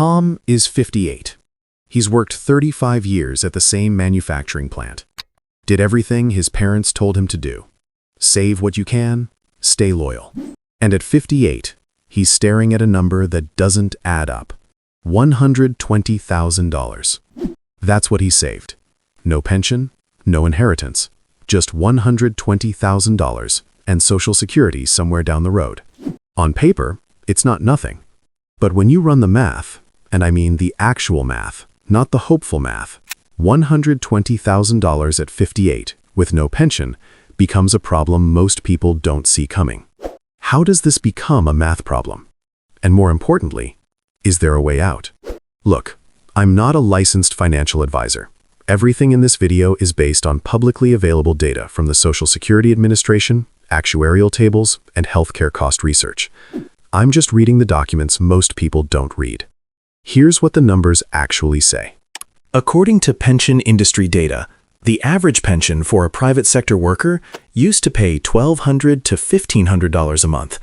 Tom is 58. He's worked 35 years at the same manufacturing plant. Did everything his parents told him to do. Save what you can, stay loyal. And at 58, he's staring at a number that doesn't add up. $120,000. That's what he saved. No pension, no inheritance, just $120,000 and Social Security somewhere down the road. On paper, it's not nothing. But when you run the math, and I mean the actual math, not the hopeful math, $120,000 at 58 with no pension becomes a problem most people don't see coming. How does this become a math problem? And more importantly, is there a way out? Look, I'm not a licensed financial advisor. Everything in this video is based on publicly available data from the Social Security Administration, actuarial tables, and healthcare cost research. I'm just reading the documents most people don't read. Here's what the numbers actually say. According to pension industry data, the average pension for a private sector worker used to pay $1,200 to $1,500 a month.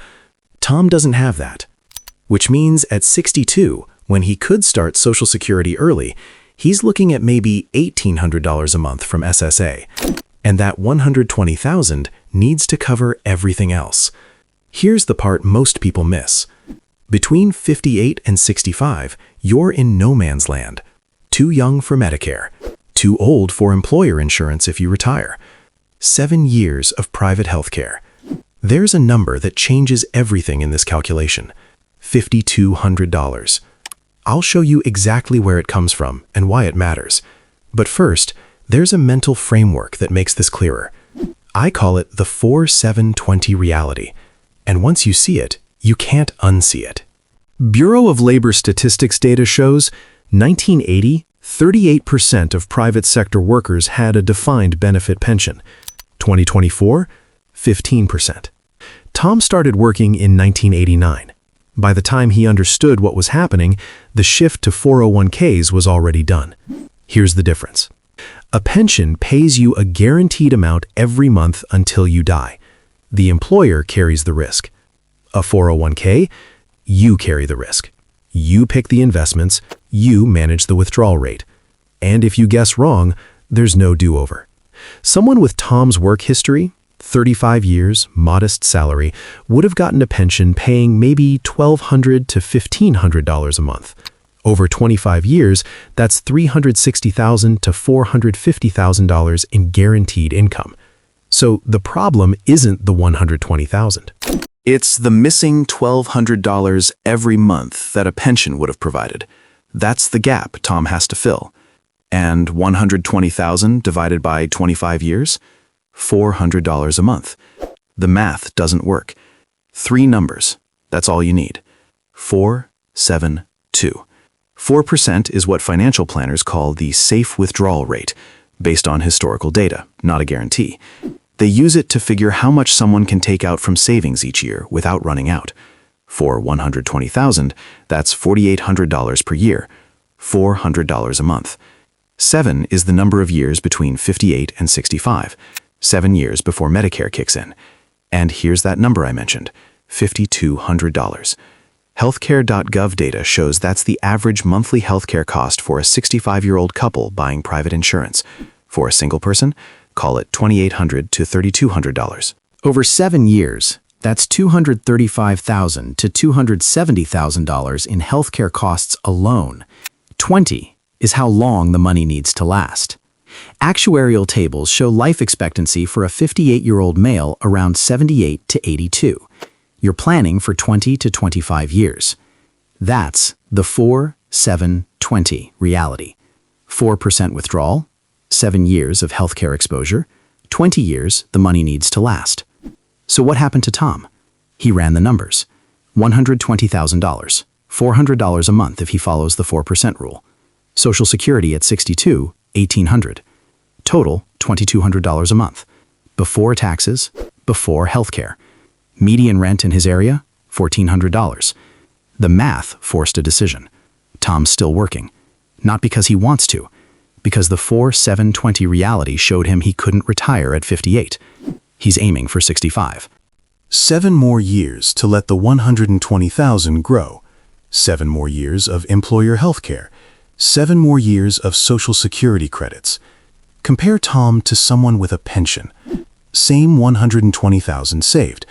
Tom doesn't have that, which means at 62, when he could start Social Security early, he's looking at maybe $1,800 a month from SSA, and that $120,000 needs to cover everything else. Here's the part most people miss. Between 58 and 65, you're in no man's land. Too young for Medicare, too old for employer insurance if you retire. 7 years of private health care. There's a number that changes everything in this calculation. $5,200. I'll show you exactly where it comes from and why it matters. But first, there's a mental framework that makes this clearer. I call it the 4-7-20 reality. And once you see it, you can't unsee it. Bureau of Labor Statistics data shows 1980, 38% of private sector workers had a defined benefit pension. 2024, 15%. Tom started working in 1989. By the time he understood what was happening, the shift to 401ks was already done. Here's the difference. A pension pays you a guaranteed amount every month until you die. The employer carries the risk. A 401k, you carry the risk. You pick the investments, you manage the withdrawal rate. And if you guess wrong, there's no do-over. Someone with Tom's work history, 35 years, modest salary, would have gotten a pension paying maybe $1,200 to $1,500 a month. Over 25 years, that's $360,000 to $450,000 in guaranteed income. So the problem isn't the $120,000. It's the missing $1,200 every month that a pension would have provided. That's the gap Tom has to fill. And $120,000 divided by 25 years? $400 a month. The math doesn't work. 3 numbers. That's all you need. 4, 7, 2. 4% is what financial planners call the safe withdrawal rate, based on historical data, not a guarantee. They use it to figure how much someone can take out from savings each year without running out. For $120,000, that's $4,800 per year, $400 a month. 7 is the number of years between 58 and 65, 7 years before Medicare kicks in. And here's that number I mentioned, $5,200. Healthcare.gov data shows that's the average monthly healthcare cost for a 65-year-old couple buying private insurance. For a single person, call it $2,800 to $3,200. Over 7 years, that's $235,000 to $270,000 in healthcare costs alone. 20 is how long the money needs to last. Actuarial tables show life expectancy for a 58-year-old male around 78 to 82. You're planning for 20 to 25 years. That's the 4-7-20 reality. 4% withdrawal, 7 years of healthcare exposure, 20 years the money needs to last. So what happened to Tom? He ran the numbers. $120,000, $400 a month if he follows the 4% rule. Social Security at 62, $1,800. Total, $2,200 a month. Before taxes, before healthcare. Median rent in his area, $1,400. The math forced a decision. Tom's still working. Not because he wants to, because the 4-7-20 reality showed him he couldn't retire at 58. He's aiming for 65. 7 more years to let the $120,000 grow. 7 more years of employer health care, 7 more years of Social Security credits. Compare Tom to someone with a pension. Same $120,000 saved,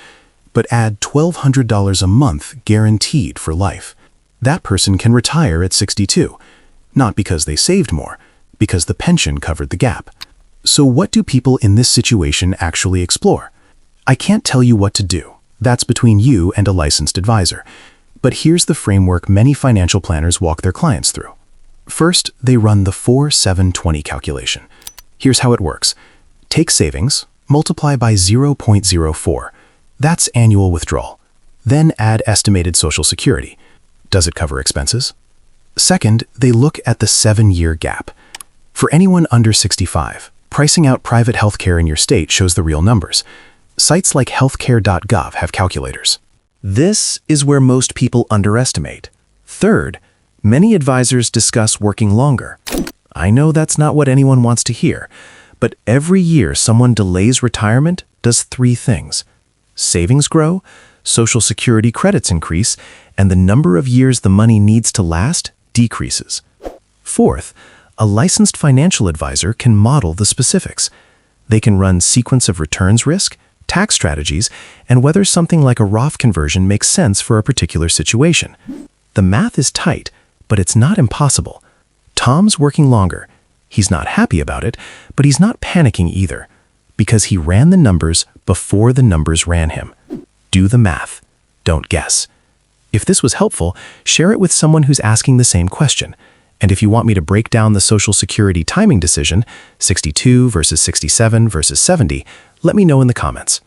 but add $1,200 a month guaranteed for life. That person can retire at 62, not because they saved more, because the pension covered the gap. So what do people in this situation actually explore? I can't tell you what to do. That's between you and a licensed advisor. But here's the framework many financial planners walk their clients through. First, they run the 4-7-20 calculation. Here's how it works. Take savings, multiply by 0.04. That's annual withdrawal. Then add estimated Social Security. Does it cover expenses? Second, they look at the 7-year gap. For anyone under 65, pricing out private healthcare in your state shows the real numbers. Sites like healthcare.gov have calculators. This is where most people underestimate. Third, many advisors discuss working longer. I know that's not what anyone wants to hear, but every year someone delays retirement does 3 things. Savings grow, Social Security credits increase, and the number of years the money needs to last decreases. Fourth, a licensed financial advisor can model the specifics. They can run sequence of returns risk, tax strategies, and whether something like a Roth conversion makes sense for a particular situation. The math is tight, but it's not impossible. Tom's working longer. He's not happy about it, but he's not panicking either, because he ran the numbers before the numbers ran him. Do the math. Don't guess. If this was helpful, share it with someone who's asking the same question. And if you want me to break down the Social Security timing decision, 62 versus 67 versus 70, let me know in the comments.